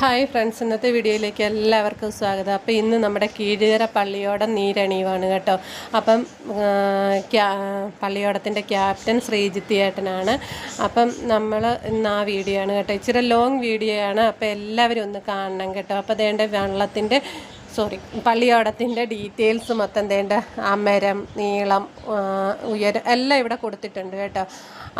Hi friends, ഇന്നത്തെ വീഡിയോയിലേക്ക് എല്ലാവർക്കും സ്വാഗതം. അപ്പോൾ ഇന്ന് നമ്മുടെ കീഴുകര പള്ളിയോടം നീരണിയുവാണ് കേട്ടോ. അപ്പം പള്ളിയോടത്തിൻ്റെ ക്യാപ്റ്റൻ ശ്രീജിത്ത് ഏട്ടനാണ്. അപ്പം നമ്മൾ ഇന്ന് ആ വീഡിയോ ആണ് കേട്ടോ. ഇച്ചിരി ലോങ് വീഡിയോ ആണ്. അപ്പോൾ എല്ലാവരും ഒന്ന് കാണണം കേട്ടോ. അപ്പോൾ അതേണ്ട പള്ളിയോടത്തിൻ്റെ ഡീറ്റെയിൽസ് മൊത്തം തേണ്ട അമരം, നീളം, ഉയരം എല്ലാം ഇവിടെ കൊടുത്തിട്ടുണ്ട് കേട്ടോ.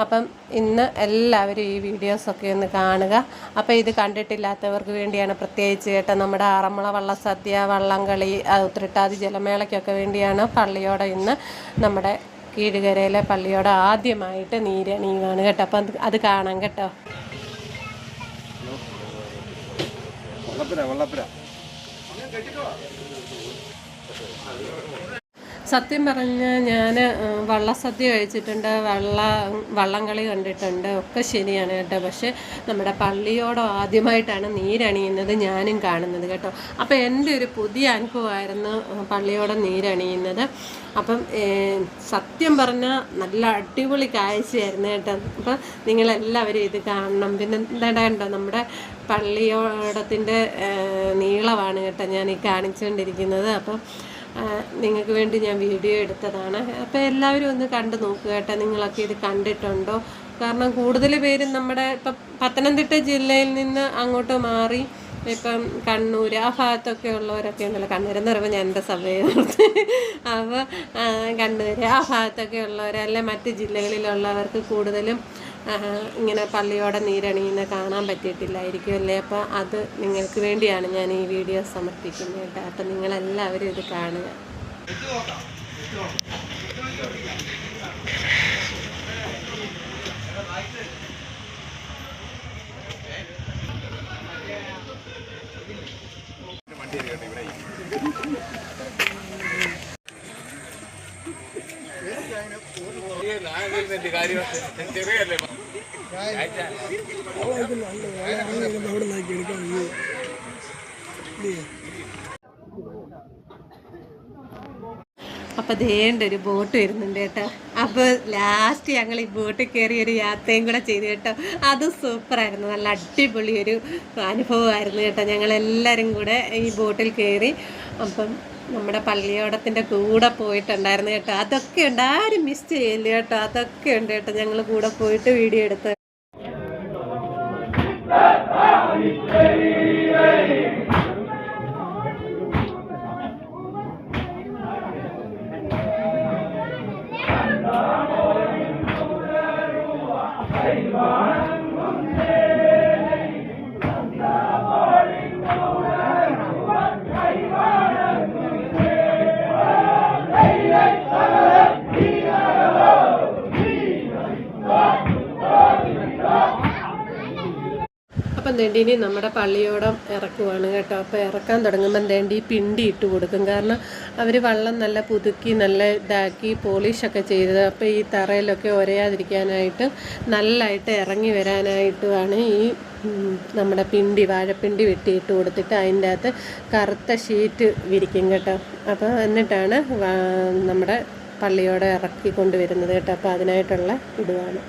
അപ്പം ഇന്ന് എല്ലാവരും ഈ വീഡിയോസൊക്കെ ഒന്ന് കാണുക. അപ്പോൾ ഇത് കണ്ടിട്ടില്ലാത്തവർക്ക് വേണ്ടിയാണ് പ്രത്യേകിച്ച് കേട്ടോ. നമ്മുടെ ആറന്മുള വള്ളസദ്യ, വള്ളംകളി, ഉത്രട്ടാതി ജലമേളയ്ക്കൊക്കെ വേണ്ടിയാണ് പള്ളിയോടം ഇന്ന് നമ്മുടെ കീഴുകരയിലെ പള്ളിയോടം ആദ്യമായിട്ട് നീരണിയുകയാണ് കേട്ടോ. അപ്പം അത് കാണാം കേട്ടോ. സത്യം പറഞ്ഞാൽ ഞാൻ വള്ളസദ്യ കഴിച്ചിട്ടുണ്ട്, വള്ളംകളി കണ്ടിട്ടുണ്ട്, ഒക്കെ ശരിയാണ് കേട്ടോ. പക്ഷേ നമ്മുടെ പള്ളിയോടം ആദ്യമായിട്ടാണ് നീരണിയുന്നത് ഞാനും കാണുന്നത് കേട്ടോ. അപ്പോൾ എൻ്റെ ഒരു പുതിയ അനുഭവമായിരുന്നു പള്ളിയോടം നീരണിയുന്നത്. അപ്പം സത്യം പറഞ്ഞാൽ നല്ല അടിപൊളി കാഴ്ചയായിരുന്നു കേട്ടോ. അപ്പം നിങ്ങളെല്ലാവരും ഇത് കാണണം. പിന്നെ എന്താ കണ്ടോ, നമ്മുടെ പള്ളിയോടത്തിൻ്റെ നീളമാണ് കേട്ടോ ഞാൻ ഈ കാണിച്ചുകൊണ്ടിരിക്കുന്നത്. അപ്പം നിങ്ങൾക്ക് വേണ്ടി ഞാൻ വീഡിയോ എടുത്തതാണ്. അപ്പോൾ എല്ലാവരും ഒന്ന് കണ്ടു നോക്കുക കേട്ടോ. നിങ്ങളൊക്കെ ഇത് കണ്ടിട്ടുണ്ടോ? കാരണം കൂടുതൽ പേരും നമ്മുടെ ഇപ്പം പത്തനംതിട്ട ജില്ലയിൽ നിന്ന് അങ്ങോട്ട് മാറി ഇപ്പം കണ്ണൂർ ആ ഭാഗത്തൊക്കെ ഉള്ളവരൊക്കെ ഉണ്ടല്ലോ. കണ്ണൂരെന്ന് പറയുമ്പോൾ ഞാൻ എൻ്റെ സമയം അപ്പോൾ കണ്ണൂർ ആ ഭാഗത്തൊക്കെ ഉള്ളവരല്ല മറ്റ് ജില്ലകളിലുള്ളവർക്ക് കൂടുതലും ഇങ്ങനെ പള്ളിയോടം നീരണിയുന്ന കാണാൻ പറ്റിയിട്ടില്ലായിരിക്കും അല്ലേ. അപ്പോൾ അത് നിങ്ങൾക്ക് വേണ്ടിയാണ് ഞാൻ ഈ വീഡിയോ സമർപ്പിക്കുന്നത് കേട്ടോ. അപ്പം നിങ്ങളെല്ലാവരും ഇത് കാണുക. അപ്പം ദേണ്ട ഒരു ബോട്ട് വരുന്നുണ്ട് കേട്ടോ. അപ്പോൾ ലാസ്റ്റ് ഞങ്ങൾ ഈ ബോട്ടിൽ കയറി ഒരു യാത്രയും കൂടെ ചെയ്തു കേട്ടോ. അത് സൂപ്പറായിരുന്നു, നല്ല അടിപൊളി ഒരു അനുഭവമായിരുന്നു കേട്ടോ. ഞങ്ങളെല്ലാവരും കൂടെ ഈ ബോട്ടിൽ കയറി അപ്പം നമ്മുടെ പള്ളിയോടത്തിൻ്റെ കൂടെ പോയിട്ടുണ്ടായിരുന്നു കേട്ടോ. അതൊക്കെ ഉണ്ട്, ആരും മിസ് ചെയ്യില്ല കേട്ടോ. അതൊക്കെ ഉണ്ട് കേട്ടോ. ഞങ്ങൾ കൂടെ പോയിട്ട് വീഡിയോ എടുത്ത്. അപ്പം ഇനി നമ്മുടെ പള്ളിയോടം ഇറക്കുവാണ് കേട്ടോ. അപ്പോൾ ഇറക്കാൻ തുടങ്ങുമ്പം ഈ പിണ്ടി ഇട്ട് കൊടുക്കും. കാരണം അവർ വെള്ളം നല്ല പുതുക്കി നല്ല ഇതാക്കി പോളിഷൊക്കെ ചെയ്തത്. അപ്പോൾ ഈ തറയിലൊക്കെ ഒരയാതിരിക്കാനായിട്ട് നല്ലതായിട്ട് ഇറങ്ങി വരാനായിട്ടുമാണ് ഈ നമ്മുടെ വാഴപ്പിണ്ടി വെട്ടിയിട്ട് കൊടുത്തിട്ട് അതിൻ്റെ അകത്ത് കറുത്ത ഷീറ്റ് വിരിക്കും കേട്ടോ. അപ്പോൾ എന്നിട്ടാണ് നമ്മുടെ പള്ളിയോടം ഇറക്കി കൊണ്ടുവരുന്നത് കേട്ടോ. അപ്പോൾ അതിനായിട്ടുള്ള ഇടുവാണ്.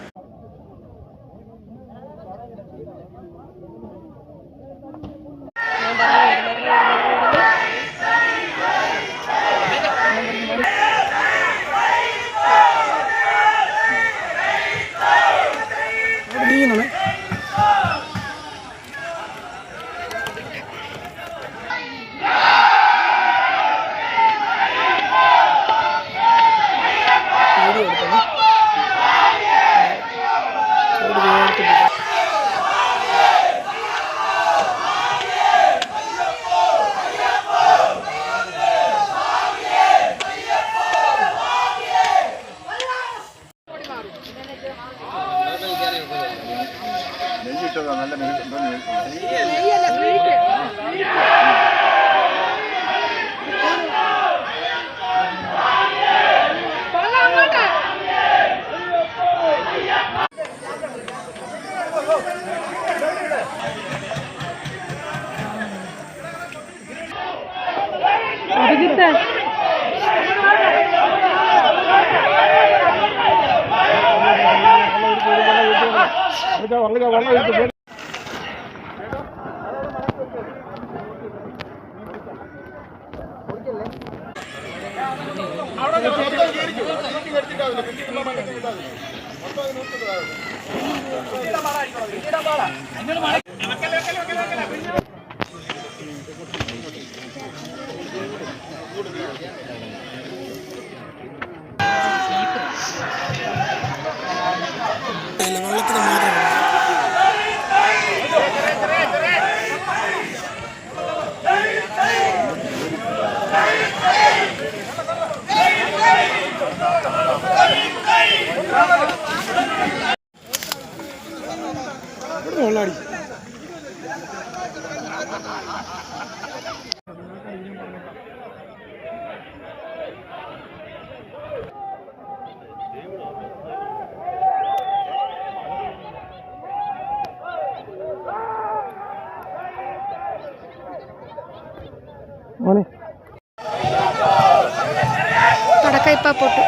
പടക്കയിപ്പ പൊട്ടു.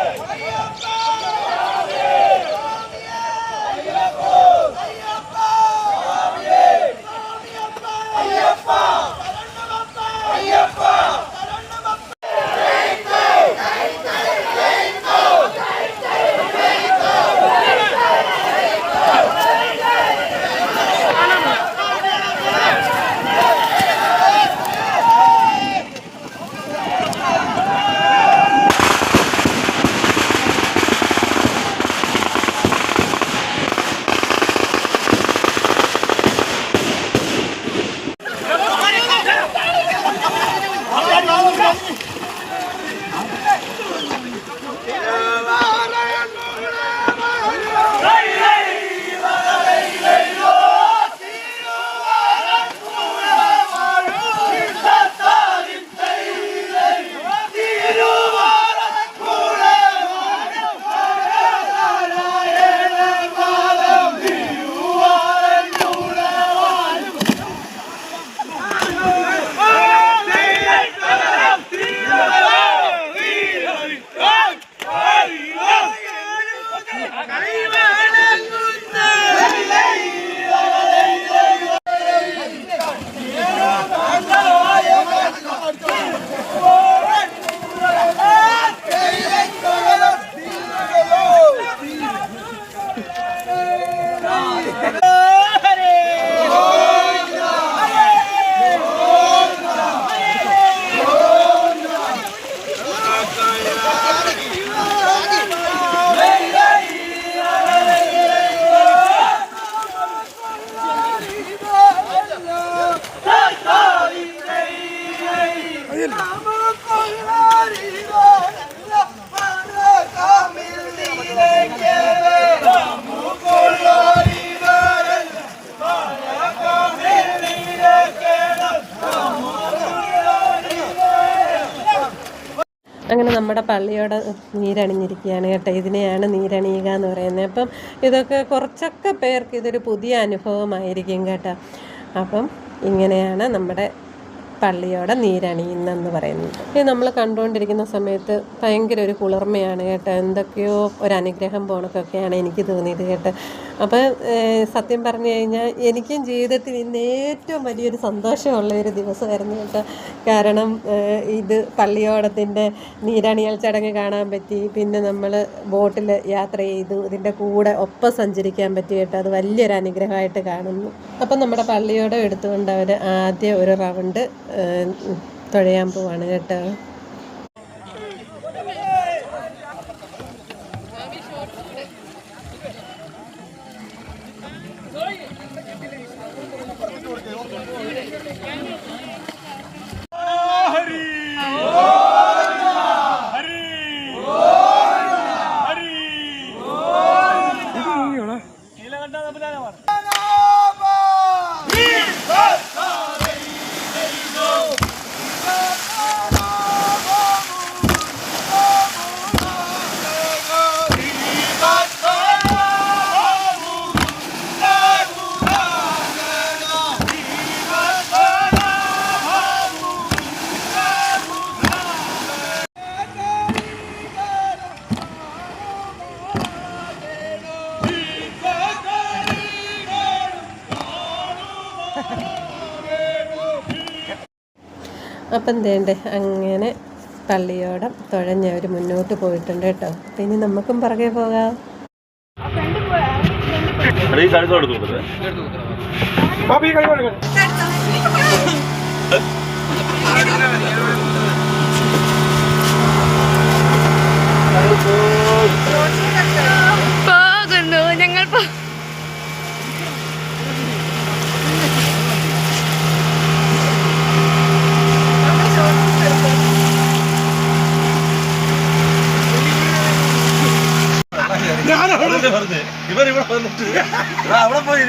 അങ്ങനെ നമ്മുടെ പള്ളിയോട് നീരണിഞ്ഞിരിക്കുകയാണ് കേട്ടോ. ഇതിനെയാണ് നീരണിയുക എന്ന് പറയുന്നത്. അപ്പം ഇതൊക്കെ കുറച്ചൊക്കെ പേർക്ക് ഇതൊരു പുതിയ അനുഭവമായിരിക്കും കേട്ടോ. അപ്പം ഇങ്ങനെയാണ് നമ്മുടെ പള്ളിയോടെ നീരണിയുന്നെന്ന് പറയുന്നത്. ഇത് നമ്മൾ കണ്ടുകൊണ്ടിരിക്കുന്ന സമയത്ത് ഭയങ്കര ഒരു കുളിർമയാണ് കേട്ടോ. എന്തൊക്കെയോ ഒരു അനുഗ്രഹം പോണക്കൊക്കെയാണ് എനിക്ക് തോന്നിയത് കേട്ടോ. അപ്പോൾ സത്യം പറഞ്ഞു കഴിഞ്ഞാൽ എനിക്കും ജീവിതത്തിൽ ഇന്ന് ഏറ്റവും വലിയൊരു സന്തോഷമുള്ള ഒരു ദിവസമായിരുന്നു കേട്ടോ. കാരണം ഇത് പള്ളിയോടത്തിൻ്റെ നീരണിയൽ ചടങ്ങ് കാണാൻ പറ്റി. പിന്നെ നമ്മൾ ബോട്ടിൽ യാത്ര ചെയ്തു, ഇതിൻ്റെ കൂടെ ഒപ്പം സഞ്ചരിക്കാൻ പറ്റി കേട്ടോ. അത് വലിയൊരു അനുഗ്രഹമായിട്ട് കാണുന്നു. അപ്പം നമ്മുടെ പള്ളിയോടം എടുത്തുകൊണ്ട് അവർ ആദ്യം ഒരു റൗണ്ട് തുഴയാൻ പോവാണ് കേട്ടോ. അപ്പം എന്തേണ്ടേ അങ്ങനെ പള്ളിയോടം തുഴഞ്ഞവർ മുന്നോട്ട് പോയിട്ടുണ്ട് കേട്ടോ. അപ്പം ഇനി നമുക്കും പുറകെ പോകാം. പോകുന്നു ഞങ്ങൾ ഇവർ ഇവിടെ വന്നിട്ട് അവിടെ പോയി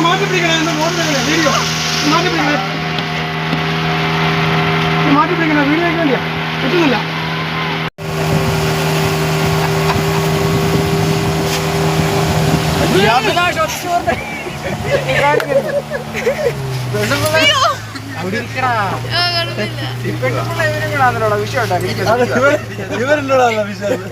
മാറ്റി പിടിക്കണേ വീഡിയോ മാറ്റി പിടിക്കണേ വീഡിയോ വേണ്ടിയാ കിട്ടുന്നില്ല. ഇവരില്ലോടാ വിശ്വാസം.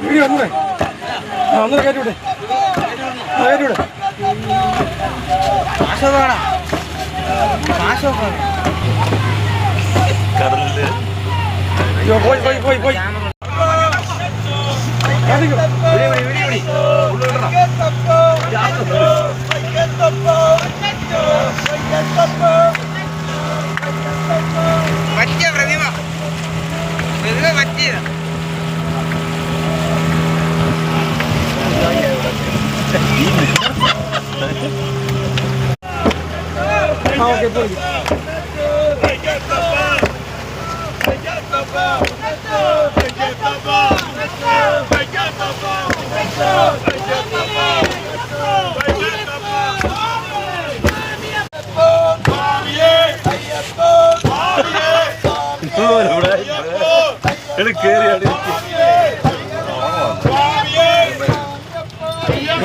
വീഡിയോ ഒന്നൂടെ കയറ്റിവിടെ കടലില് പോയി പറ്റിയ പ്രതിമ പറ്റിയതാ. ഓക്കെ പോയി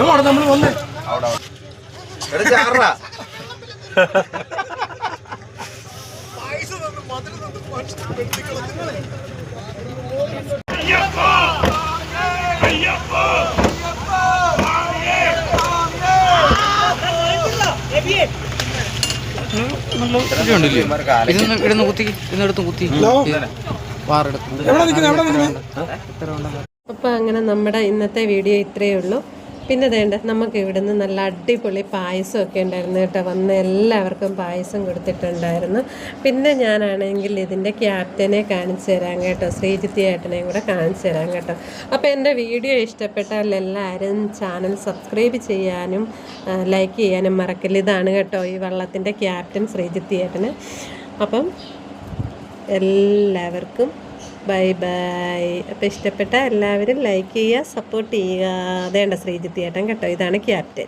നമ്മൾ വന്നേ ഇവിടുന്ന് കുത്തി ഇന്നെടുത്ത് കുത്തി അപ്പോൾ അങ്ങനെ നമ്മുടെ ഇന്നത്തെ വീഡിയോ ഇത്രയേ ഉള്ളൂ. പിന്നെ വേണ്ട നമുക്ക് ഇവിടുന്ന് നല്ല അടിപൊളി പായസമൊക്കെ ഉണ്ടായിരുന്നു കേട്ടോ. വന്ന് എല്ലാവർക്കും പായസം കൊടുത്തിട്ടുണ്ടായിരുന്നു. പിന്നെ ഞാനാണെങ്കിൽ ഇതിൻ്റെ ക്യാപ്റ്റനെ കാണിച്ചു തരാം കേട്ടോ, ശ്രീജിത്ത് ഏട്ടനെയും കൂടെ കാണിച്ചു തരാം കേട്ടോ. അപ്പോൾ എൻ്റെ വീഡിയോ ഇഷ്ടപ്പെട്ടാൽ എല്ലാവരും ചാനൽ സബ്സ്ക്രൈബ് ചെയ്യാനും ലൈക്ക് ചെയ്യാനും മറക്കല്ല. ഇതാണ് കേട്ടോ ഈ വള്ളത്തിൻ്റെ ക്യാപ്റ്റൻ ശ്രീജിത്ത് ഏട്ടന്. അപ്പം എല്ലാവർക്കും ബൈ ബൈ. അപ്പോൾ ഇഷ്ടപ്പെട്ട എല്ലാവരും ലൈക്ക് ചെയ്യുക, സപ്പോർട്ട് ചെയ്യുക. അതേണ്ട ശ്രീജിത്ത് ഏട്ടൻ കേട്ടോ, ഇതാണ് ക്യാപ്റ്റൻ.